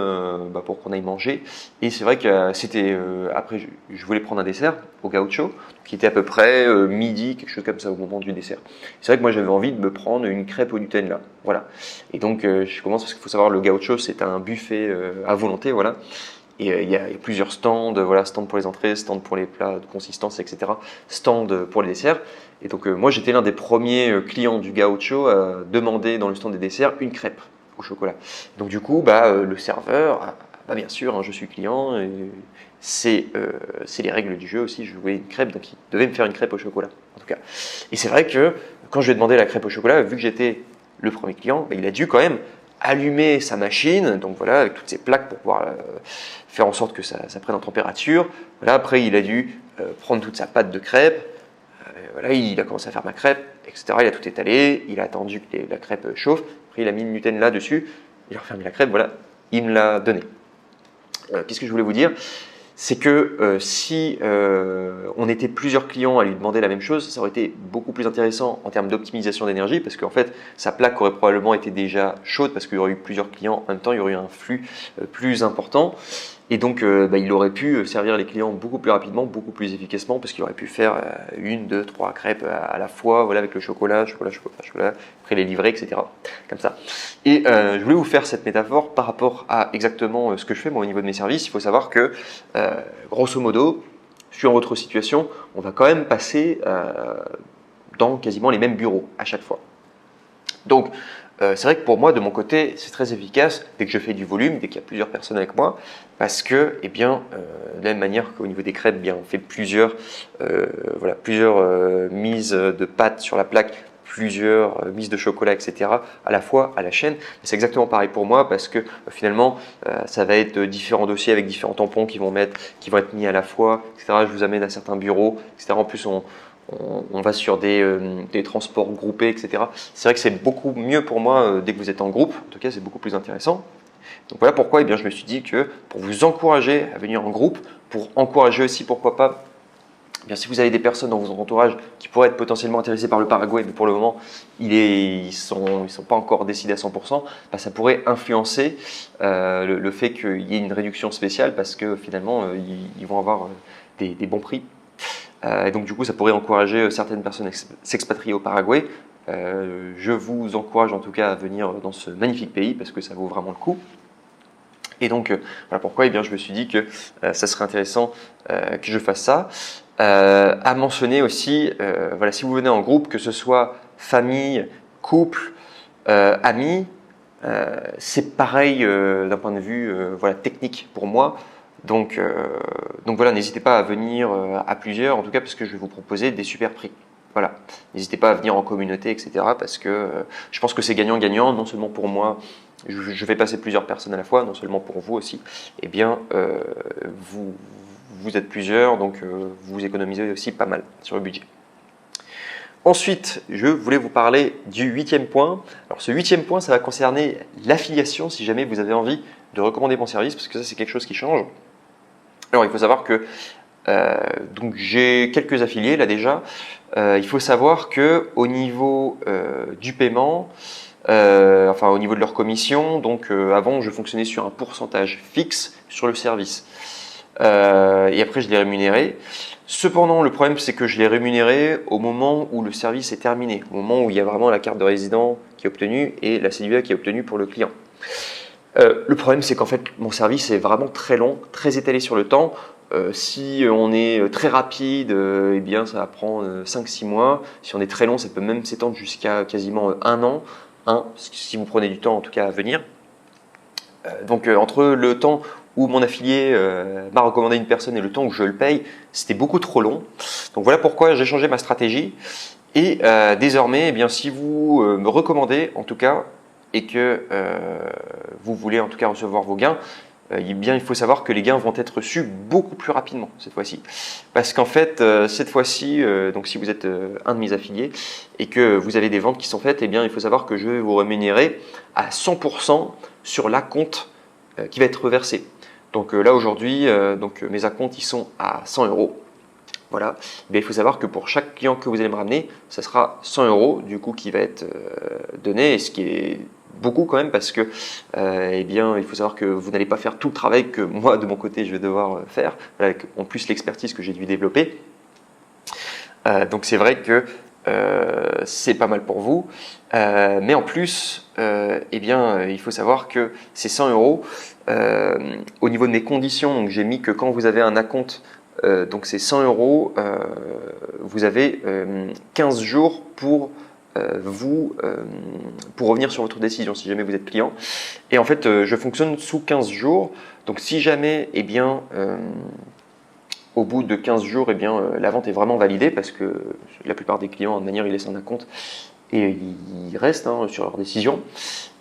pour qu'on aille manger. Et c'est vrai que c'était après, je voulais prendre un dessert au Gaucho, qui était à peu près midi, quelque chose comme ça au moment du dessert. C'est vrai que moi j'avais envie de me prendre une crêpe au Nutella, voilà. Et donc je commence parce qu'il faut savoir le Gaucho c'est un buffet à volonté, voilà. Et il y a plusieurs stands, voilà, stand pour les entrées, stand pour les plats de consistance, etc. Stand pour les desserts. Et donc moi j'étais l'un des premiers clients du Gaucho à demander dans le stand des desserts une crêpe au chocolat. Donc du coup, le serveur bah bien sûr, hein, je suis client, et c'est les règles du jeu aussi. Je voulais une crêpe, donc il devait me faire une crêpe au chocolat, en tout cas. Et c'est vrai que quand je lui ai demandé la crêpe au chocolat, vu que j'étais le premier client, bah, il a dû quand même allumer sa machine, donc voilà, avec toutes ces plaques pour pouvoir faire en sorte que ça prenne en température. Voilà, après, il a dû prendre toute sa pâte de crêpe. Voilà, il a commencé à faire ma crêpe, etc. Il a tout étalé, il a attendu que la crêpe chauffe. Après, il a mis une Nutella dessus, il a refermé la crêpe, voilà, il me l'a donné. Qu'est-ce que je voulais vous dire? C'est que si on était plusieurs clients à lui demander la même chose, ça aurait été beaucoup plus intéressant en termes d'optimisation d'énergie, parce qu'en fait, sa plaque aurait probablement été déjà chaude, parce qu'il y aurait eu plusieurs clients en même temps, il y aurait eu un flux plus important. Et donc, il aurait pu servir les clients beaucoup plus rapidement, beaucoup plus efficacement, parce qu'il aurait pu faire une, deux, trois crêpes à la fois, voilà, avec le chocolat, après les livrer, etc. Comme ça. Et je voulais vous faire cette métaphore par rapport à exactement ce que je fais moi au niveau de mes services. Il faut savoir que, grosso modo, suivant votre situation, on va quand même passer dans quasiment les mêmes bureaux à chaque fois. Donc, c'est vrai que pour moi, de mon côté, c'est très efficace dès que je fais du volume, dès qu'il y a plusieurs personnes avec moi, parce que, de la même manière qu'au niveau des crêpes, on fait plusieurs mises de pâte sur la plaque, plusieurs mises de chocolat, etc. à la fois à la chaîne. C'est exactement pareil pour moi, parce que finalement, ça va être différents dossiers avec différents tampons qui vont être mis à la fois, etc. Je vous amène à certains bureaux, etc. En plus, on va sur des transports groupés, etc. C'est vrai que c'est beaucoup mieux pour moi dès que vous êtes en groupe. En tout cas, c'est beaucoup plus intéressant. Donc voilà pourquoi je me suis dit que pour vous encourager à venir en groupe, pour encourager aussi, pourquoi pas, si vous avez des personnes dans votre entourage qui pourraient être potentiellement intéressées par le Paraguay, mais pour le moment, ils sont pas encore décidés à 100%, ça pourrait influencer le fait qu'il y ait une réduction spéciale, parce que finalement, ils vont avoir des bons prix. Et donc du coup, ça pourrait encourager certaines personnes à s'expatrier au Paraguay. Je vous encourage en tout cas à venir dans ce magnifique pays, parce que ça vaut vraiment le coup. Et donc voilà pourquoi je me suis dit que ça serait intéressant que je fasse ça. À mentionner aussi, si vous venez en groupe, que ce soit famille, couple, amis, c'est pareil d'un point de vue technique pour moi. Donc voilà, n'hésitez pas à venir à plusieurs, en tout cas parce que je vais vous proposer des super prix. Voilà, n'hésitez pas à venir en communauté, etc. Parce que je pense que c'est gagnant-gagnant, non seulement pour moi, je vais passer plusieurs personnes à la fois, non seulement pour vous aussi. Vous êtes plusieurs, donc vous économisez aussi pas mal sur le budget. Ensuite, je voulais vous parler du 8e point. Alors ce 8e point, ça va concerner l'affiliation, si jamais vous avez envie de recommander mon service, parce que ça c'est quelque chose qui change. Alors il faut savoir que j'ai quelques affiliés là déjà. Il faut savoir que au niveau du paiement, au niveau de leur commission, avant je fonctionnais sur un pourcentage fixe sur le service. Et après je les rémunérais. Cependant, le problème c'est que je les rémunérais au moment où le service est terminé, au moment où il y a vraiment la carte de résident qui est obtenue et la CDUA qui est obtenue pour le client. Le problème c'est qu'en fait mon service est vraiment très long, très étalé sur le temps. Si on est très rapide, ça va prendre 5-6 mois. Si on est très long, ça peut même s'étendre jusqu'à quasiment 1 an, si vous prenez du temps en tout cas à venir. Entre le temps où mon affilié m'a recommandé une personne et le temps où je le paye, c'était beaucoup trop long. Donc voilà pourquoi j'ai changé ma stratégie. Et désormais, si vous me recommandez en tout cas, et que vous voulez en tout cas recevoir vos gains, il faut savoir que les gains vont être reçus beaucoup plus rapidement cette fois-ci. Parce qu'en fait, cette fois-ci, si vous êtes un de mes affiliés et que vous avez des ventes qui sont faites, il faut savoir que je vais vous rémunérer à 100% sur l'acompte qui va être reversé. Donc là aujourd'hui, mes acomptes ils sont à 100 €. Voilà. Il faut savoir que pour chaque client que vous allez me ramener, ça sera 100 € du coup qui va être donné, et ce qui est beaucoup quand même, parce que il faut savoir que vous n'allez pas faire tout le travail que moi de mon côté je vais devoir faire, avec en plus l'expertise que j'ai dû développer. Donc c'est vrai que c'est pas mal pour vous, mais en plus il faut savoir que ces 100 €, au niveau de mes conditions, donc j'ai mis que quand vous avez un acompte, donc c'est 100 €, vous avez 15 jours pour pour revenir sur votre décision si jamais vous êtes client. Et en fait, je fonctionne sous 15 jours. Donc si jamais, eh bien, au bout de 15 jours, eh bien, la vente est vraiment validée parce que la plupart des clients, de manière, ils laissent un acompte et ils restent sur leur décision.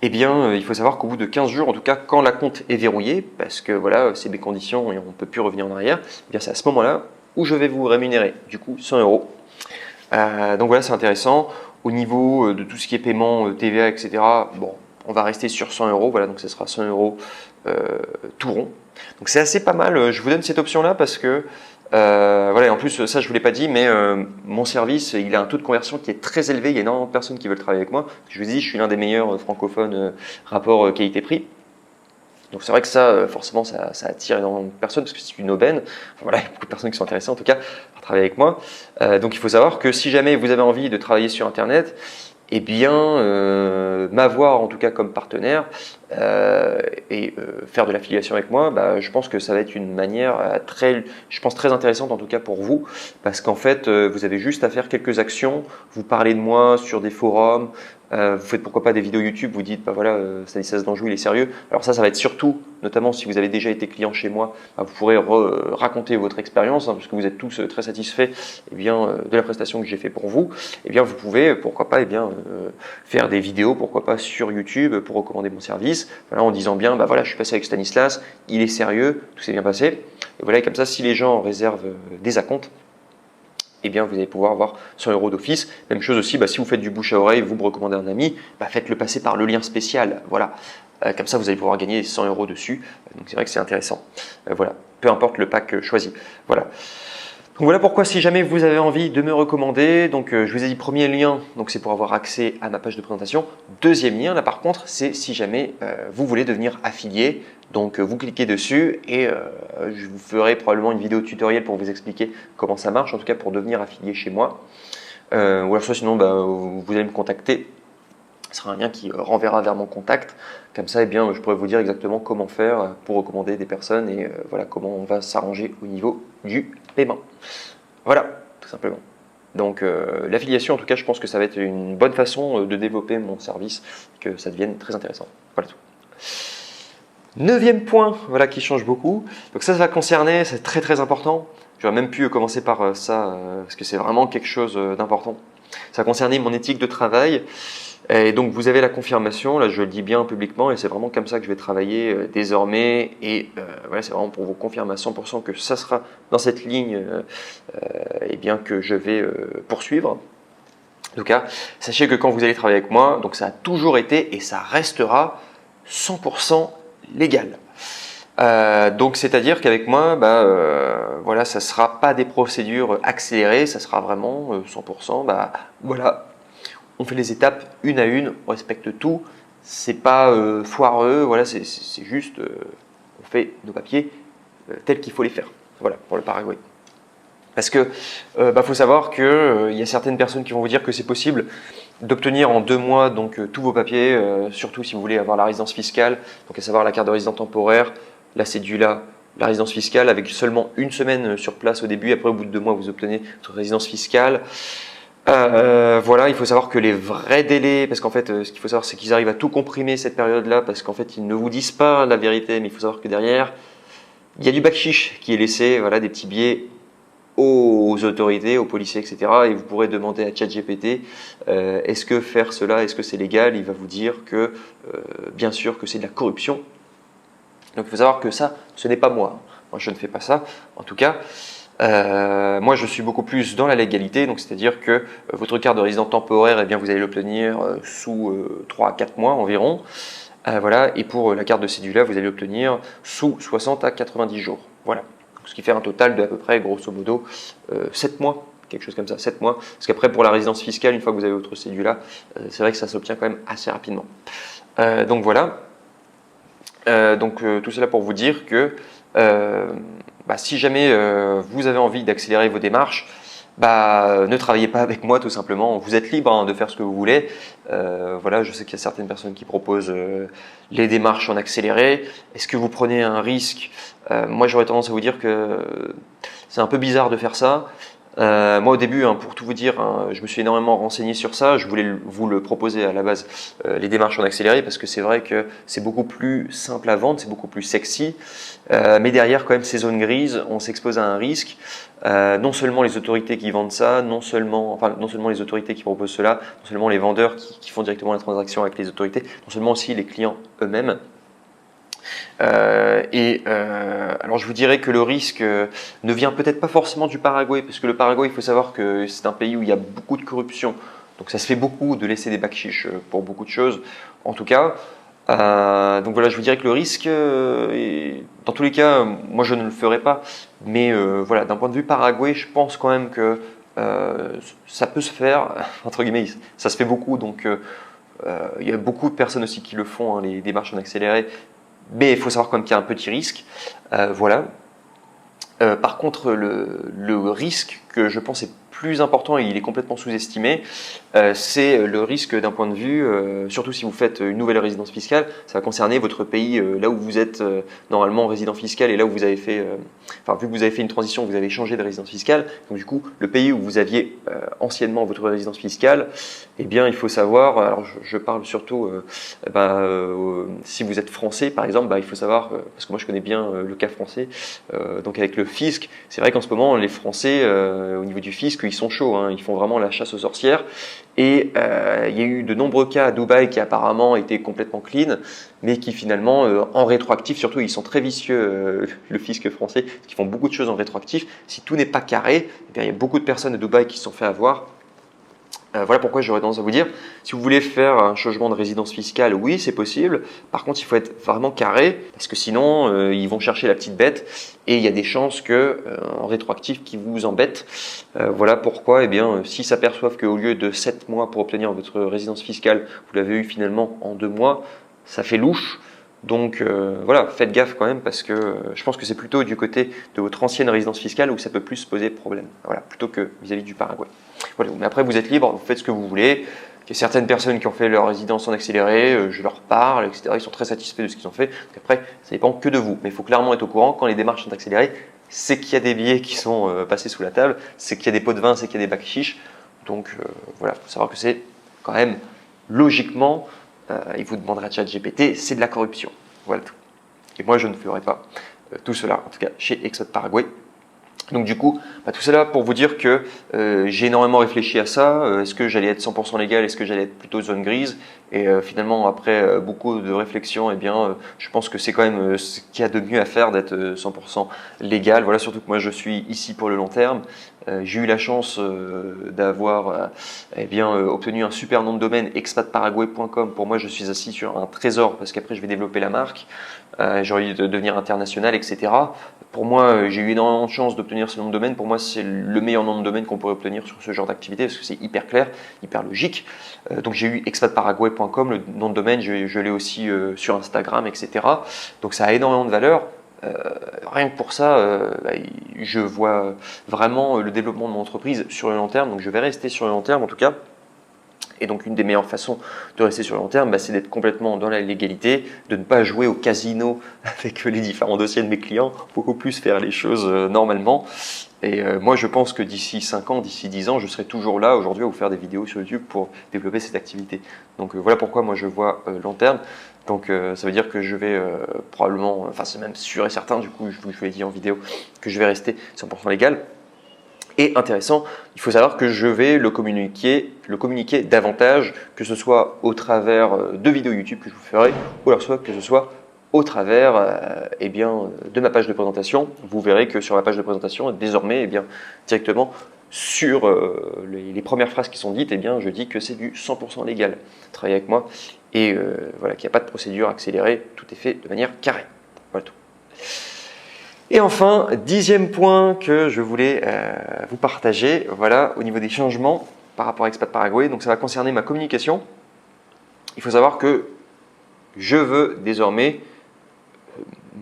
Eh bien, il faut savoir qu'au bout de 15 jours, en tout cas, quand l'acompte est verrouillé, parce que voilà, c'est mes conditions et on ne peut plus revenir en arrière, eh bien, c'est à ce moment-là où je vais vous rémunérer, du coup, 100 euros. Donc voilà, c'est intéressant. Au niveau de tout ce qui est paiement, TVA, etc., bon, on va rester sur 100 euros. Voilà, donc ce sera 100 euros tout rond. Donc c'est assez pas mal. Je vous donne cette option-là parce que, voilà, et en plus, ça je ne vous l'ai pas dit, mais mon service, il a un taux de conversion qui est très élevé. Il y a énormément de personnes qui veulent travailler avec moi. Je vous dis, je suis l'un des meilleurs francophones rapport qualité-prix. Donc c'est vrai que ça, forcément, ça attire énormément de personnes parce que c'est une aubaine. Enfin, voilà, il y a beaucoup de personnes qui sont intéressées en tout cas par travailler avec moi. Donc il faut savoir que si jamais vous avez envie de travailler sur Internet, eh bien, m'avoir en tout cas comme partenaire et faire de l'affiliation avec moi, bah, je pense que ça va être une manière très intéressante en tout cas pour vous, parce qu'en fait, vous avez juste à faire quelques actions, vous parlez de moi sur des forums, vous faites pourquoi pas des vidéos YouTube, vous dites, bah voilà, Stanislas Danjou, il est sérieux. Alors ça va être surtout, notamment si vous avez déjà été client chez moi, bah, vous pourrez raconter votre expérience, parce que vous êtes tous très satisfaits eh bien, de la prestation que j'ai fait pour vous. Eh bien, vous pouvez, pourquoi pas, eh bien, faire des vidéos, pourquoi pas, sur YouTube pour recommander mon service, voilà, en disant bien, bah voilà, je suis passé avec Stanislas, il est sérieux, tout s'est bien passé. Et voilà, et comme ça, si les gens réservent des acomptes, eh bien, vous allez pouvoir avoir 100 euros d'office. Même chose aussi, bah, si vous faites du bouche à oreille, vous me recommandez un ami, bah, faites-le passer par le lien spécial. Voilà. Comme ça, vous allez pouvoir gagner 100 euros dessus. Donc, c'est vrai que c'est intéressant. Voilà. Peu importe le pack choisi. Voilà. Donc voilà pourquoi si jamais vous avez envie de me recommander, donc je vous ai dit premier lien, donc c'est pour avoir accès à ma page de présentation. Deuxième lien, là par contre, c'est si jamais vous voulez devenir affilié. Donc vous cliquez dessus et je vous ferai probablement une vidéo tutoriel pour vous expliquer comment ça marche, en tout cas pour devenir affilié chez moi. Ou alors soit sinon bah, vous allez me contacter. Ce sera un lien qui renverra vers mon contact. Comme ça, eh bien, je pourrais vous dire exactement comment faire pour recommander des personnes et voilà comment on va s'arranger au niveau du paiement. Voilà, tout simplement. Donc l'affiliation, en tout cas, je pense que ça va être une bonne façon de développer mon service, que ça devienne très intéressant. Voilà tout. 9e point, voilà, qui change beaucoup. Donc ça va concerner, c'est très très important. J'aurais même pu commencer par ça, parce que c'est vraiment quelque chose d'important. Ça va concerner mon éthique de travail. Et donc vous avez la confirmation, là je le dis bien publiquement et c'est vraiment comme ça que je vais travailler désormais et voilà, c'est vraiment pour vous confirmer à 100% que ça sera dans cette ligne et bien que je vais poursuivre. En tout cas, sachez que quand vous allez travailler avec moi, donc ça a toujours été et ça restera 100% légal. Donc c'est-à-dire qu'avec moi, bah, voilà, ça ne sera pas des procédures accélérées, ça sera vraiment 100%, bah, voilà. On fait les étapes une à une, on respecte tout, c'est pas foireux, voilà, c'est juste, on fait nos papiers tels qu'il faut les faire. Voilà, pour le Paraguay. Parce que faut savoir qu'il y a certaines personnes qui vont vous dire que c'est possible d'obtenir en 2 mois donc tous vos papiers, surtout si vous voulez avoir la résidence fiscale, donc à savoir la carte de résident temporaire, la cédula, la résidence fiscale, avec seulement 1 semaine sur place au début, après au bout de 2 mois vous obtenez votre résidence fiscale. Voilà, il faut savoir que les vrais délais, parce qu'en fait, ce qu'il faut savoir, c'est qu'ils arrivent à tout comprimer cette période-là, parce qu'en fait, ils ne vous disent pas la vérité, mais il faut savoir que derrière, il y a du bakshish qui est laissé, voilà, des petits billets aux autorités, aux policiers, etc. Et vous pourrez demander à ChatGPT, est-ce que faire cela, est-ce que c'est légal? Il va vous dire que, bien sûr, que c'est de la corruption. Donc, il faut savoir que ça, ce n'est pas moi. Moi, je ne fais pas ça, en tout cas. Moi, je suis beaucoup plus dans la légalité, donc c'est-à-dire que votre carte de résident temporaire, eh bien, vous allez l'obtenir sous 3 à 4 mois environ. Voilà, et pour la carte de cédula, vous allez l'obtenir sous 60 à 90 jours. Voilà, donc, ce qui fait un total de à peu près, grosso modo, 7 mois, quelque chose comme ça, 7 mois. Parce qu'après, pour la résidence fiscale, une fois que vous avez votre cédula, c'est vrai que ça s'obtient quand même assez rapidement. Donc voilà, tout cela pour vous dire que si jamais vous avez envie d'accélérer vos démarches, ne travaillez pas avec moi tout simplement. Vous êtes libre de faire ce que vous voulez. Voilà, je sais qu'il y a certaines personnes qui proposent les démarches en accéléré. Est-ce que vous prenez un risque? Moi, j'aurais tendance à vous dire que c'est un peu bizarre de faire ça. Moi au début, hein, pour tout vous dire, hein, je me suis énormément renseigné sur ça. Je voulais vous le proposer à la base, les démarches en accéléré, parce que c'est vrai que c'est beaucoup plus simple à vendre, c'est beaucoup plus sexy. Mais derrière, quand même, ces zones grises, on s'expose à un risque. Non seulement les autorités qui vendent ça, non seulement les autorités qui proposent cela, non seulement les vendeurs qui font directement la transaction avec les autorités, non seulement aussi les clients eux-mêmes. Alors je vous dirais que le risque ne vient peut-être pas forcément du Paraguay, parce que le Paraguay, il faut savoir que c'est un pays où il y a beaucoup de corruption, donc ça se fait beaucoup de laisser des bakchiches pour beaucoup de choses, en tout cas. Donc voilà, je vous dirais que le risque, dans tous les cas, moi je ne le ferai pas, mais voilà, d'un point de vue Paraguay, je pense quand même que ça peut se faire, entre guillemets, ça se fait beaucoup, donc il y a beaucoup de personnes aussi qui le font, hein, les démarches en accéléré. Mais il faut savoir quand même qu'il y a un petit risque. Voilà. Par contre, le risque que je pense est plus important et il est complètement sous-estimé, c'est le risque d'un point de vue, surtout si vous faites une nouvelle résidence fiscale, ça va concerner votre pays, là où vous êtes normalement résident fiscal et là où vous avez fait, vu que vous avez fait une transition, vous avez changé de résidence fiscale, donc du coup, le pays où vous aviez anciennement votre résidence fiscale, eh bien, il faut savoir, alors je parle surtout, si vous êtes français par exemple, il faut savoir, parce que moi je connais bien le cas français, donc avec le fisc, c'est vrai qu'en ce moment, les Français, au niveau du fisc, ils sont chauds, hein, ils font vraiment la chasse aux sorcières. Et il y a eu de nombreux cas à Dubaï qui apparemment étaient complètement clean, mais qui finalement, en rétroactif, surtout ils sont très vicieux, le fisc français, qui font beaucoup de choses en rétroactif. Si tout n'est pas carré, eh bien, il y a beaucoup de personnes à Dubaï qui se sont fait avoir. Voilà pourquoi j'aurais tendance à vous dire, si vous voulez faire un changement de résidence fiscale, oui, c'est possible. Par contre, il faut être vraiment carré, parce que sinon, ils vont chercher la petite bête, et il y a des chances que, en rétroactif, qui vous embêtent. Voilà pourquoi, eh bien, s'ils s'aperçoivent qu'au lieu de 7 mois pour obtenir votre résidence fiscale, vous l'avez eu finalement en 2 mois, ça fait louche. Donc voilà, faites gaffe quand même, parce que je pense que c'est plutôt du côté de votre ancienne résidence fiscale où ça peut plus poser problème, voilà, plutôt que vis-à-vis du Paraguay. Voilà, mais après vous êtes libre, vous faites ce que vous voulez. Il y a certaines personnes qui ont fait leur résidence en accéléré, je leur parle, etc. Ils sont très satisfaits de ce qu'ils ont fait. Donc après, ça dépend que de vous. Mais il faut clairement être au courant, quand les démarches sont accélérées, c'est qu'il y a des billets qui sont passés sous la table, c'est qu'il y a des pots de vin, c'est qu'il y a des bacs chiches. Donc voilà, il faut savoir que c'est quand même logiquement, il vous demandera ChatGPT, c'est de la corruption. Voilà tout. Et moi, je ne ferai pas tout cela, en tout cas chez Exode Paraguay. Donc du coup, tout cela pour vous dire que j'ai énormément réfléchi à ça. Est-ce que j'allais être 100% légal? Est-ce que j'allais être plutôt zone grise? Et finalement, après beaucoup de réflexion, eh bien, je pense que c'est quand même ce qu'il y a de mieux à faire d'être 100% légal. Voilà, surtout que moi, je suis ici pour le long terme. J'ai eu la chance d'avoir obtenu un super nom de domaine, expatparaguay.com. Pour moi, je suis assis sur un trésor parce qu'après, je vais développer la marque. J'ai envie de devenir international, etc. Pour moi, j'ai eu énormément de chance d'obtenir ce nom de domaine. Pour moi, c'est le meilleur nom de domaine qu'on pourrait obtenir sur ce genre d'activité parce que c'est hyper clair, hyper logique. Donc j'ai eu expatparaguay.com, le nom de domaine, je l'ai aussi sur Instagram, etc. Donc ça a énormément de valeur. Rien que pour ça, je vois vraiment le développement de mon entreprise sur le long terme. Donc je vais rester sur le long terme en tout cas. Et donc une des meilleures façons de rester sur le long terme, c'est d'être complètement dans la légalité, de ne pas jouer au casino avec les différents dossiers de mes clients, beaucoup plus faire les choses normalement. Et moi je pense que d'ici 5 ans, d'ici 10 ans, je serai toujours là aujourd'hui à vous faire des vidéos sur YouTube pour développer cette activité. Donc voilà pourquoi moi je vois long terme. Donc ça veut dire que je vais probablement, enfin c'est même sûr et certain, du coup je vous l'ai dit en vidéo, que je vais rester 100% légal. Et intéressant, il faut savoir que je vais le communiquer davantage, que ce soit au travers de vidéos YouTube que je vous ferai, ou alors soit que ce soit au travers de ma page de présentation. Vous verrez que sur ma page de présentation, désormais, directement sur les premières phrases qui sont dites, je dis que c'est du 100% légal. Travaillez avec moi et voilà, qu'il n'y a pas de procédure accélérée, tout est fait de manière carrée. Voilà tout. Et enfin, 10e point que je voulais vous partager, voilà, au niveau des changements par rapport à Expat Paraguay, donc ça va concerner ma communication. Il faut savoir que je veux désormais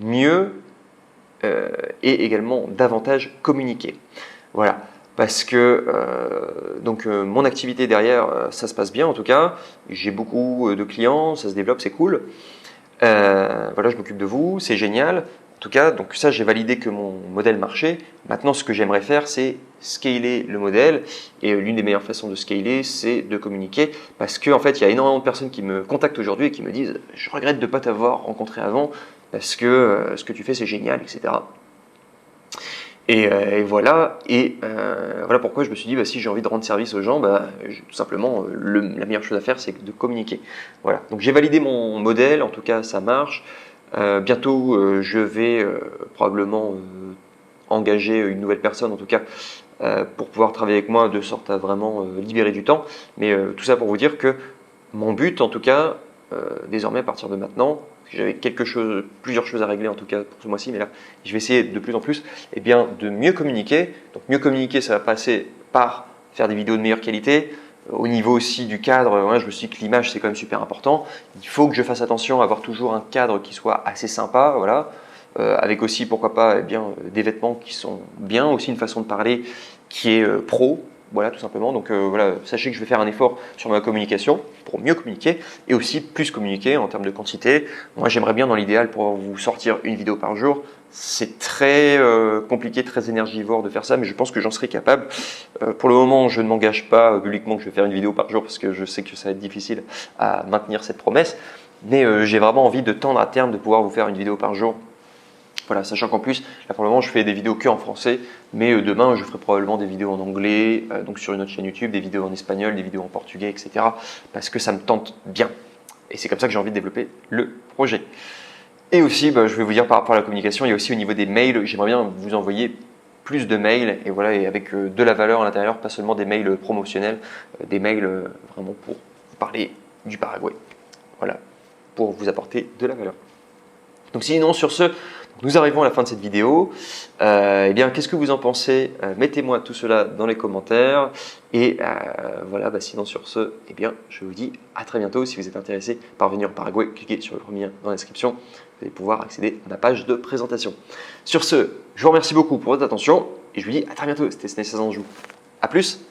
mieux et également davantage communiquer. Voilà, parce que mon activité derrière, ça se passe bien en tout cas. J'ai beaucoup de clients, ça se développe, c'est cool. Voilà, je m'occupe de vous, c'est génial. tout cas, donc ça, j'ai validé que mon modèle marchait. Maintenant, ce que j'aimerais faire, c'est scaler le modèle. Et l'une des meilleures façons de scaler, c'est de communiquer. Parce qu'en fait, il y a énormément de personnes qui me contactent aujourd'hui et qui me disent « Je regrette de ne pas t'avoir rencontré avant parce que ce que tu fais, c'est génial, etc. » Et voilà. Et voilà pourquoi je me suis dit, si j'ai envie de rendre service aux gens, tout simplement, la meilleure chose à faire, c'est de communiquer. Voilà. Donc j'ai validé mon modèle, en tout cas ça marche. Bientôt, je vais probablement engager une nouvelle personne, en tout cas, pour pouvoir travailler avec moi de sorte à vraiment libérer du temps. Mais tout ça pour vous dire que mon but, en tout cas, désormais à partir de maintenant, j'avais plusieurs choses à régler en tout cas pour ce mois-ci, mais là je vais essayer de plus en plus de mieux communiquer. Donc mieux communiquer, ça va passer par faire des vidéos de meilleure qualité. Au niveau aussi du cadre, je me suis dit que l'image c'est quand même super important. Il faut que je fasse attention à avoir toujours un cadre qui soit assez sympa, voilà. Avec aussi pourquoi pas des vêtements qui sont bien, aussi une façon de parler qui est pro. Voilà, tout simplement. Donc voilà, sachez que je vais faire un effort sur ma communication pour mieux communiquer et aussi plus communiquer en termes de quantité. Moi, j'aimerais bien dans l'idéal pouvoir vous sortir une vidéo par jour. C'est très compliqué, très énergivore de faire ça, mais je pense que j'en serai capable. Pour le moment, je ne m'engage pas publiquement que je vais faire une vidéo par jour parce que je sais que ça va être difficile à maintenir cette promesse. Mais j'ai vraiment envie de tendre à terme de pouvoir vous faire une vidéo par jour. Voilà, sachant qu'en plus, là pour le moment, je fais des vidéos que en français, mais demain, je ferai probablement des vidéos en anglais, donc sur une autre chaîne YouTube, des vidéos en espagnol, des vidéos en portugais, etc. Parce que ça me tente bien. Et c'est comme ça que j'ai envie de développer le projet. Et aussi, je vais vous dire par rapport à la communication, il y a aussi au niveau des mails, j'aimerais bien vous envoyer plus de mails, et voilà, et avec de la valeur à l'intérieur, pas seulement des mails promotionnels, des mails vraiment pour vous parler du Paraguay. Voilà, pour vous apporter de la valeur. Donc sinon, sur ce, nous arrivons à la fin de cette vidéo. Qu'est-ce que vous en pensez? Mettez-moi tout cela dans les commentaires. Et voilà, sinon sur ce, je vous dis à très bientôt. Si vous êtes intéressé par venir au Paraguay, cliquez sur le premier lien dans la description. Vous allez pouvoir accéder à ma page de présentation. Sur ce, je vous remercie beaucoup pour votre attention et je vous dis à très bientôt. C'était SNES Anjou. A plus!